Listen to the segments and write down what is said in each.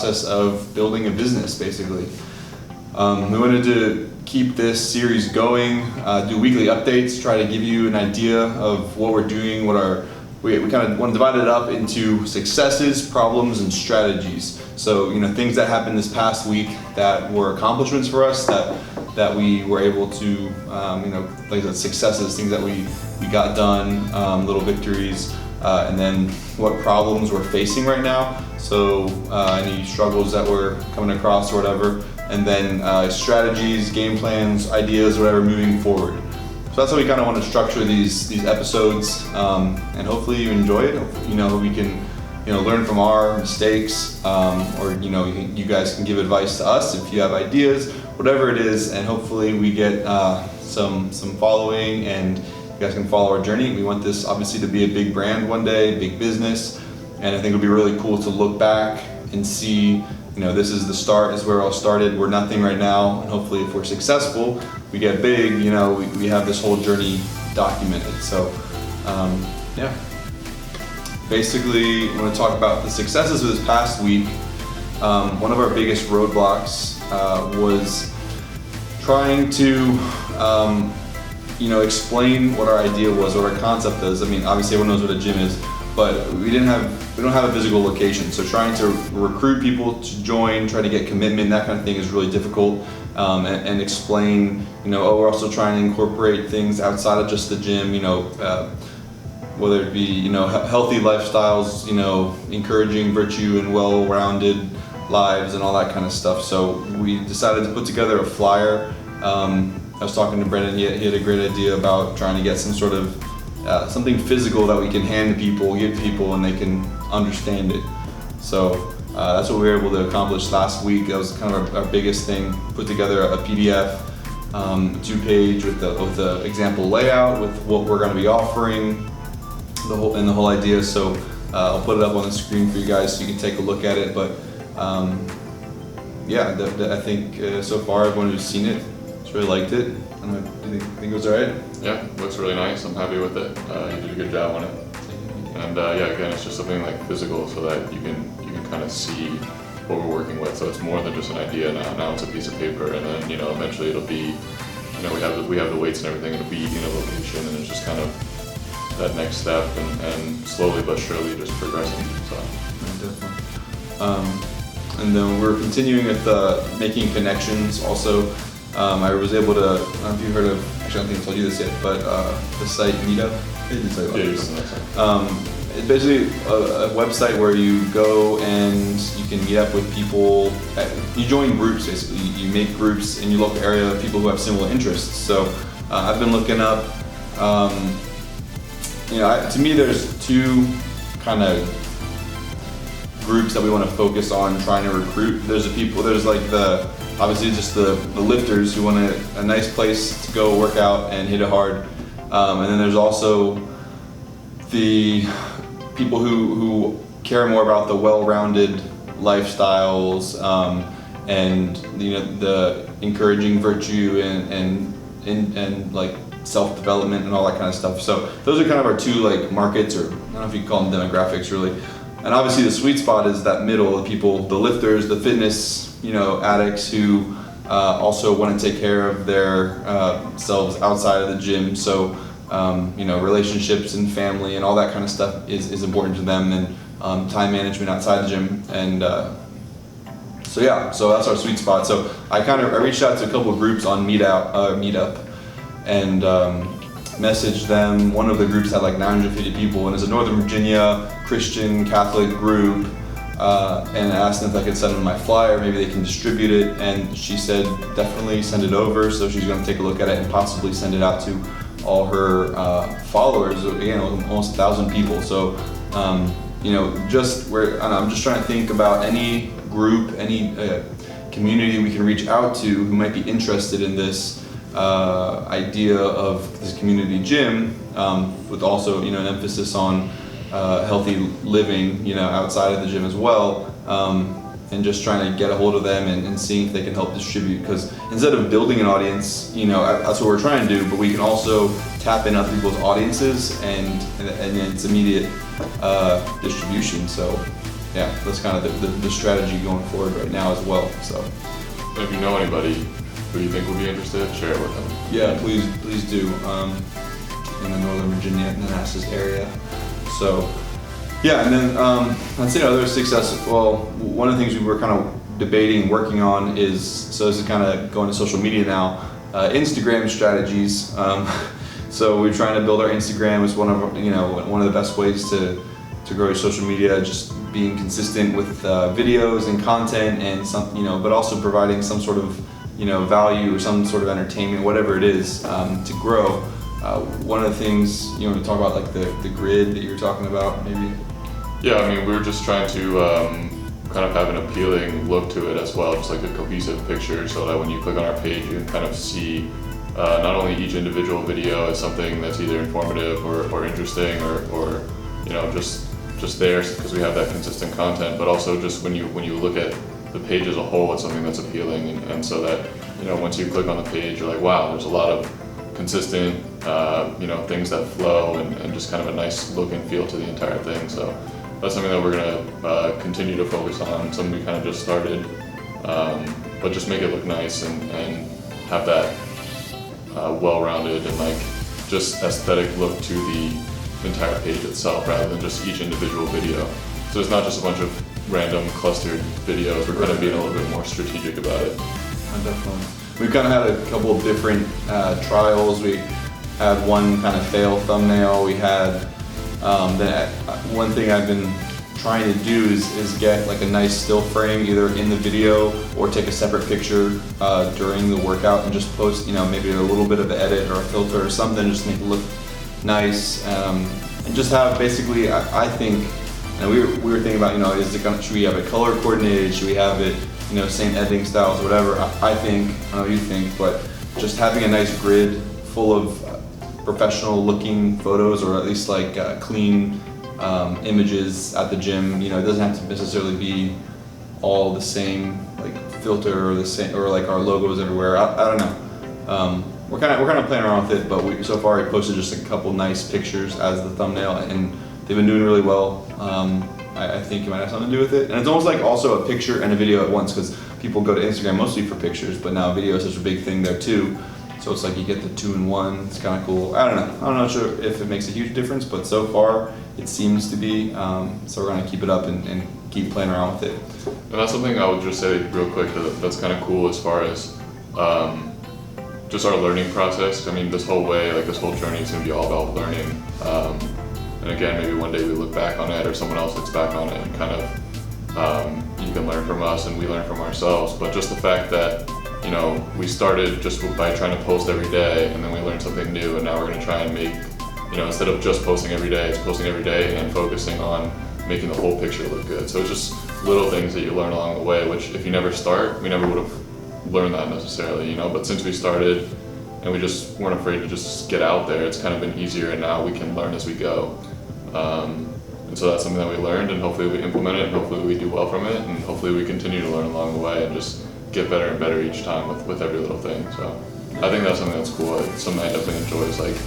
process of building a business, basically. We wanted to keep this series going, do weekly updates, try to give you an idea of what we're doing, we kind of want to divide it up into successes, problems, and strategies. So, things that happened this past week that were accomplishments for us, that we were able to, like I said, successes, things that we got done, little victories, and then what problems we're facing right now. So any struggles that we're coming across or whatever, and then strategies, game plans, ideas, whatever, moving forward. So that's how we kind of want to structure these episodes, and hopefully you enjoy it. We can learn from our mistakes, or you guys can give advice to us if you have ideas, whatever it is, and hopefully we get some following and you guys can follow our journey. We want this obviously to be a big brand one day, big business, and I think it'll be really cool to look back and see, this is the start, this is where it all started. We're nothing right now, and hopefully if we're successful, we get big, we have this whole journey documented. So, yeah. Basically, I want to talk about the successes of this past week. One of our biggest roadblocks was trying to explain what our idea was, what our concept is. I mean, obviously everyone knows what a gym is, but we don't have a physical location. So trying to recruit people to join, try to get commitment, that kind of thing is really difficult. And explain, we're also trying to incorporate things outside of just the gym, whether it be, healthy lifestyles, encouraging virtue and well-rounded lives and all that kind of stuff. So we decided to put together a flyer. I was talking to Brendan, he had a great idea about trying to get some sort of something physical that we can hand to people, give to people, and they can understand it. So that's what we were able to accomplish last week. That was kind of our biggest thing. Put together a PDF, 2-page with the example layout, with what we're going to be offering, the whole idea. So I'll put it up on the screen for you guys so you can take a look at it. But yeah, I think so far everyone who's seen it has really liked it. I don't know, do you think it was alright? Yeah, it looks really nice. I'm happy with it. You did a good job on it. And yeah, again, it's just something like physical so that you can kind of see what we're working with. So it's more than just an idea now. Now it's a piece of paper, and then eventually it'll be, we have the weights and everything. It'll be in a location, and it's just kind of that next step, and slowly but surely just progressing. So definitely. And then we're continuing with making connections. Also, I was able to. I don't know if you heard of. Actually, I don't think I told you this yet, but the site Meetup. It's basically a website where you go and you can meet up with people. You join groups, basically. You make groups in your local area of people who have similar interests. So I've been looking up. To me, there's two kind of groups that we want to focus on trying to recruit. There's obviously just the lifters who want a nice place to go work out and hit it hard. And then there's also the people who care more about the well-rounded lifestyles, and the encouraging virtue and like self-development and all that kind of stuff. So those are kind of our two markets, or I don't know if you call them demographics really. And obviously the sweet spot is that middle, the people, the lifters, the fitness addicts who also want to take care of their selves outside of the gym. So relationships and family and all that kind of stuff is important to them, and time management outside the gym. And so that's our sweet spot. So I reached out to a couple of groups on Meetup and messaged them. One of the groups had 950 people, and it's a Northern Virginia Christian Catholic group, and I asked them if I could send them my flyer, maybe they can distribute it, and she said definitely send it over. So she's going to take a look at it and possibly send it out to all her followers, again, almost 1,000 people. So I'm just trying to think about any group, any community we can reach out to who might be interested in this idea of this community gym, with also an emphasis on healthy living outside of the gym as well, and just trying to get a hold of them and seeing if they can help distribute. Because instead of building an audience, that's what we're trying to do, but we can also tap in other people's audiences and it's immediate distribution. So yeah, that's kind of the strategy going forward right now as well. So if you know anybody who you think would be interested, share it with them. yeah, please do. In the Northern Virginia, Manassas area. So yeah, and then I'd say other success. Well, one of the things we were kind of debating, working on is, so this is kind of going to social media now, Instagram strategies. So we're trying to build our Instagram as one of the best ways to grow your social media, just being consistent with videos and content and some, but also providing some sort of, value or some sort of entertainment, whatever it is, to grow. One of the things, you want to talk about, like the grid that you were talking about, maybe? Yeah, I mean, we were just trying to kind of have an appealing look to it as well, just like a cohesive picture, so that when you click on our page, you can kind of see not only each individual video as something that's either informative or interesting or just there because we have that consistent content, but also just when you look at the page as a whole, it's something that's appealing, and so that once you click on the page, you're like, wow, there's a lot of consistent things that flow and just kind of a nice look and feel to the entire thing. So that's something that we're gonna continue to focus on. Something we kind of just started, but just make it look nice and have that well-rounded and like just aesthetic look to the entire page itself, rather than just each individual video. So it's not just a bunch of random clustered videos. We're kind of being a little bit more strategic about it. Definitely. We've kind of had a couple of different trials. We had one kind of fail thumbnail. We had one thing I've been trying to do is get like a nice still frame either in the video or take a separate picture during the workout and just post, maybe a little bit of an edit or a filter or something, just make it look nice, and just have basically, I think, and we were thinking about, should we have it color coordinated? Should we have it, same editing styles, whatever? I think, I don't know what you think, but just having a nice grid full of professional looking photos, or at least like clean images at the gym. It doesn't have to necessarily be all the same, like filter or the same, or like our logos everywhere. I don't know. We're kind of playing around with it, but so far we posted just a couple nice pictures as the thumbnail, and they've been doing really well. I think it might have something to do with it, and it's almost like also a picture and a video at once, because people go to Instagram mostly for pictures, but now video is such a big thing there too. So it's like you get the 2-in-1. It's kind of cool. I don't know. I'm not sure if it makes a huge difference, but so far it seems to be. So we're gonna keep it up and keep playing around with it. And that's something I would just say real quick that's kind of cool as far as just our learning process. I mean, this whole journey is gonna be all about learning. And again, maybe one day we look back on it, or someone else looks back on it, and kind of you can learn from us and we learn from ourselves. But just the fact that we started just by trying to post every day, and then we learned something new, and now we're gonna try and make, instead of just posting every day, it's posting every day and focusing on making the whole picture look good. So it's just little things that you learn along the way, which if you never start, we never would have learned that necessarily, but since we started and we just weren't afraid to just get out there, it's kind of been easier, and now we can learn as we go. And so that's something that we learned, and hopefully we implement it, and hopefully we do well from it, and hopefully we continue to learn along the way and just get better and better each time with every little thing. So I think that's something that's cool. It's something I definitely enjoy, is like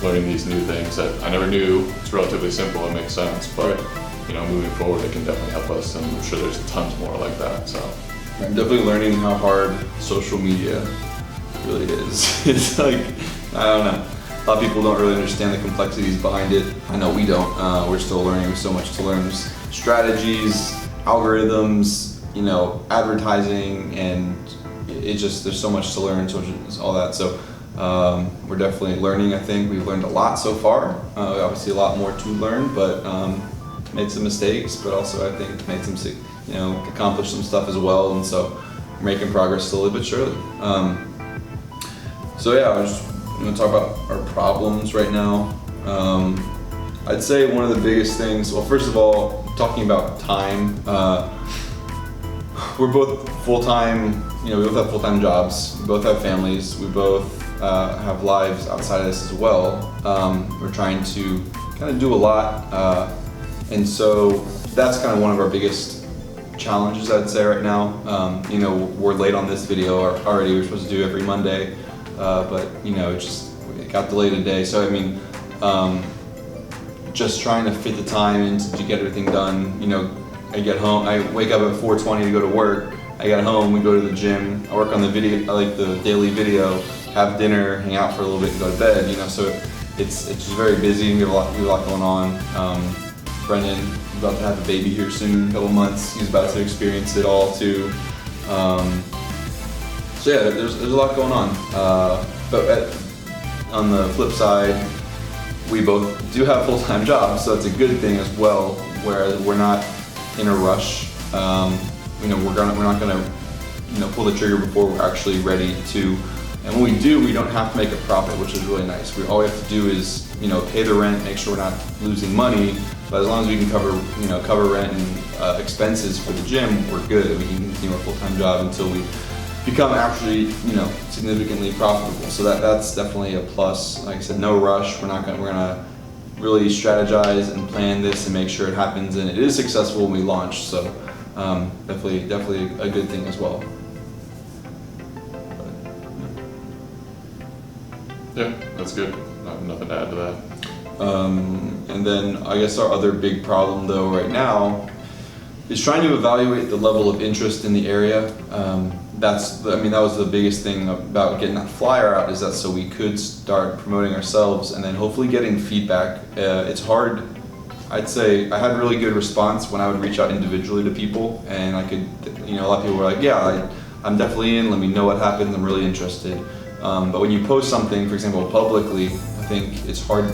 learning these new things that I never knew. It's relatively simple and makes sense, but moving forward, it can definitely help us, and I'm sure there's tons more like that. So I'm definitely learning how hard social media really is. It's like, I don't know. A lot of people don't really understand the complexities behind it. I know we don't. We're still learning. There's so much to learn. There's strategies, algorithms, advertising, and there's so much to learn, so much, all that. So we're definitely learning. I think we've learned a lot so far. Obviously a lot more to learn, but made some mistakes, but also I think made some, accomplished some stuff as well. And so we're making progress slowly but surely. So yeah, I just want to talk about our problems right now. I'd say one of the biggest things, well, first of all, talking about time, we're both full-time, we both have full-time jobs, we both have families, we both have lives outside of this as well. We're trying to kind of do a lot, and so that's kind of one of our biggest challenges, I'd say, right now. We're late on this video already. We're supposed to do every Monday, but it got delayed a day. So I mean, just trying to fit the time in to get everything done. I get home, I wake up at 4:20 to go to work. I get home, we go to the gym, I work on the video, I like the daily video, have dinner, hang out for a little bit, and go to bed. You know, so it's just very busy. We have a lot going on. Brendan is about to have a baby here soon, a couple months. He's about to experience it all too. So yeah, there's a lot going on. On the flip side, we both do have full-time jobs, so it's a good thing as well, where we're not in a rush. You know, we're not gonna, you know, pull the trigger before we're actually ready to. And when we do, we don't have to make a profit, which is really nice. All we have to do is, you know, pay the rent, make sure we're not losing money. But as long as we can cover rent and expenses for the gym, we're good. We can continue our full-time job until we become actually, you know, significantly profitable. So that's definitely a plus. Like I said, no rush. We're gonna really strategize and plan this and make sure it happens, and it is successful when we launch. So definitely a good thing as well. Yeah, that's good. I have nothing to add to that. And then I guess our other big problem though right now is trying to evaluate the level of interest in the area. That was the biggest thing about getting that flyer out, is that so we could start promoting ourselves and then hopefully getting feedback. It's hard. I'd say I had really good response when I would reach out individually to people, and I could, you know, a lot of people were like, yeah, I'm definitely in, let me know what happens, I'm really interested. But when you post something, for example, publicly, I think it's hard.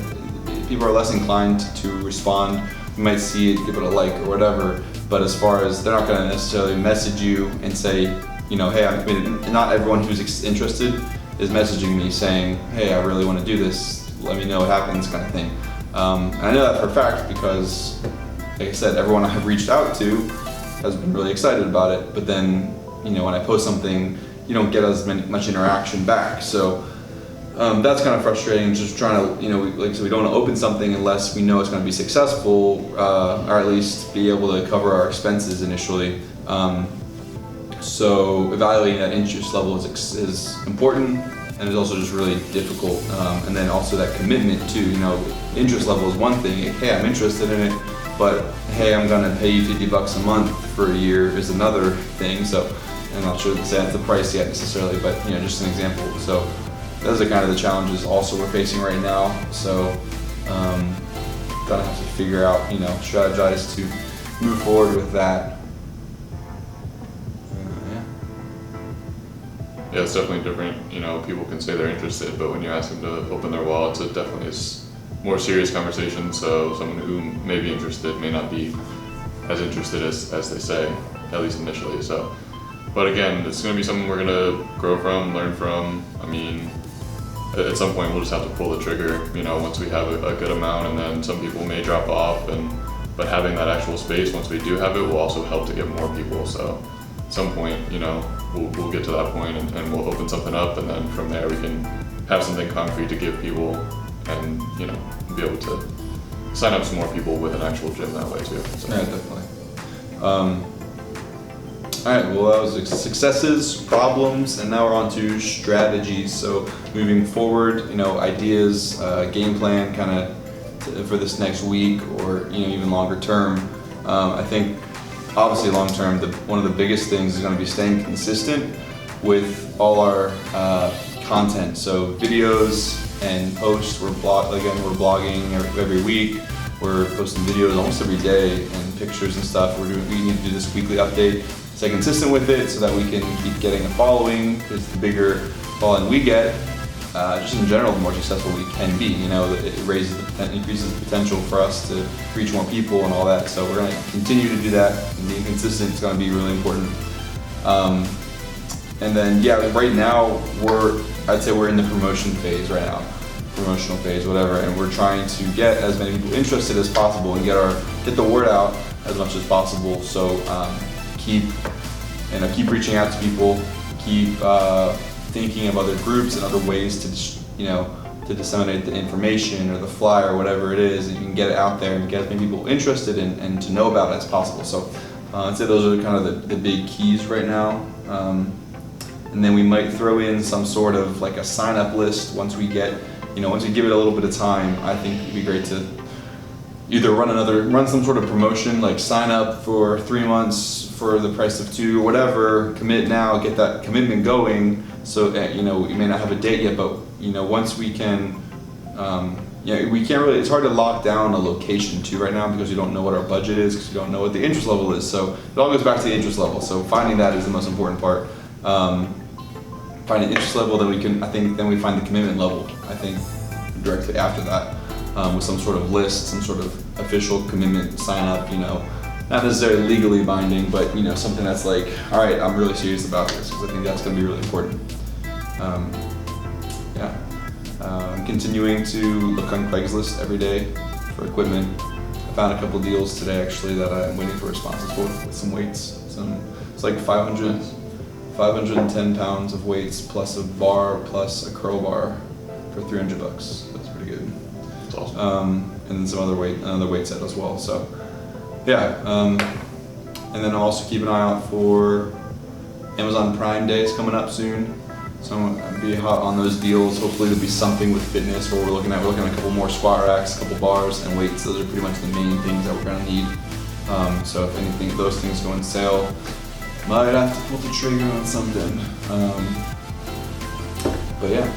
People are less inclined to respond. You might see it, give it a like or whatever, but as far as, they're not going to necessarily message you and say, you know, hey, I'm committed. Not everyone who's interested is messaging me saying, hey, I really want to do this, let me know what happens, kind of thing. And I know that for a fact because, like I said, everyone I've reached out to has been really excited about it, but then, you know, when I post something, you don't get as much interaction back. So that's kind of frustrating, just trying to, you know, so we don't want to open something unless we know it's going to be successful, or at least be able to cover our expenses initially. So evaluating that interest level is important, and it's also just really difficult. And then also that commitment too, you know, interest level is one thing, hey, I'm interested in it, but hey, I'm going to pay you $50 a month for a year is another thing. So I'm not sure that's the price yet necessarily, but, you know, just an example. So those are kind of the challenges also we're facing right now. So gonna have to figure out, you know, strategize to move forward with that. Yeah, it's definitely different. You know, people can say they're interested, but when you ask them to open their wallets, it definitely is more serious conversation. So someone who may be interested may not be as interested as they say, at least initially. So, but again, it's going to be something we're going to grow from, learn from. I mean, at some point we'll just have to pull the trigger, you know, once we have a good amount, and then some people may drop off, but having that actual space, once we do have it, will also help to get more people. So at some point, you know, we'll get to that point and we'll open something up, and then from there we can have something concrete to give people, and, you know, be able to sign up some more people with an actual gym that way too. So. Yeah, definitely. All right, well, that was successes, problems, and now we're on to strategies. So moving forward, you know, ideas, game plan kind of for this next week, or, you know, even longer term. I think obviously long term, one of the biggest things is going to be staying consistent with all our content. So videos and posts, we're blogging every week. We're posting videos almost every day and pictures and stuff. We need to do this weekly update, stay consistent with it so that we can keep getting a following, because the bigger following we get, just in general, the more successful we can be. You know, it increases the potential for us to reach more people and all that. So we're going to continue to do that, and being consistent is going to be really important. And then, yeah, right now I'd say we're in the promotional phase, whatever, and we're trying to get as many people interested as possible and get the word out as much as possible. So keep reaching out to people, keep thinking of other groups and other ways to disseminate the information or the flyer or whatever it is, and you can get it out there and get as many people interested and to know about it as possible. So I'd say those are kind of the big keys right now. And then we might throw in some sort of like a sign-up list once we give it a little bit of time. I think it'd be great to either run some sort of promotion, like sign up for 3 months for the price of 2 or whatever, commit now, get that commitment going. So that, you know, we may not have a date yet, but you know, once we can, we can't really, it's hard to lock down a location too right now because we don't know what our budget is, because we don't know what the interest level is. So it all goes back to the interest level. So finding that is the most important part. Finding interest level, then we find the commitment level, I think, directly after that, with some sort of list, some sort of official commitment sign up, you know, not necessarily legally binding, but you know, something that's like, all right, I'm really serious about this, because I think that's going to be really important. I'm continuing to look on Craigslist every day for equipment. I found a couple deals today actually that I'm waiting for responses for, with some weights. It's like 510 pounds of weights plus a bar plus a curl bar for $300. That's pretty good. That's awesome. And then another weight set as well. So yeah, and then I'm also keeping an eye out for Amazon Prime Days coming up soon. So I'll be hot on those deals. Hopefully there'll be something with fitness where we're looking at a couple more squat racks, a couple bars, and weights. Those are pretty much the main things that we're gonna need. So if anything, those things go on sale, might have to pull the trigger on something. But yeah,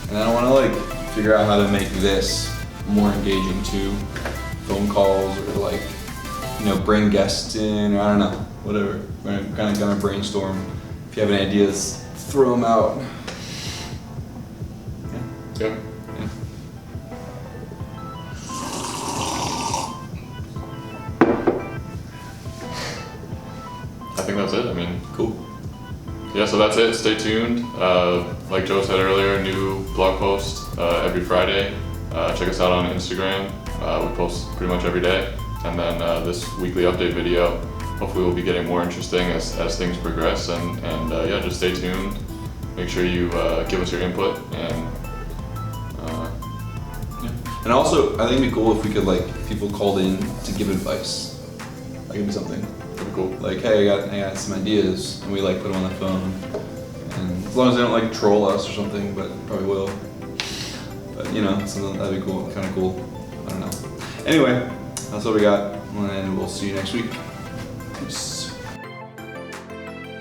and I want to like figure out how to make this more engaging too. Phone calls or like, you know, bring guests in, or I don't know, whatever. We're kind of gonna brainstorm. If you have any ideas, throw them out. Yeah. I think that's it. I mean, Cool. yeah, so that's it. Stay tuned. Like Joe said earlier, new blog post every Friday. Check us out on Instagram. We post pretty much every day. And then this weekly update video, hopefully will be getting more interesting as things progress. And yeah, just stay tuned. Make sure you give us your input. And And also, I think it'd be cool if we could like, if people called in to give advice. That could be something. pretty cool. Like, hey, I got some ideas, and we like put them on the phone. And as long as they don't like troll us or something, but probably will. But you know, something that'd be cool, kind of cool. I don't know. Anyway, that's what we got, and we'll see you next week. Peace.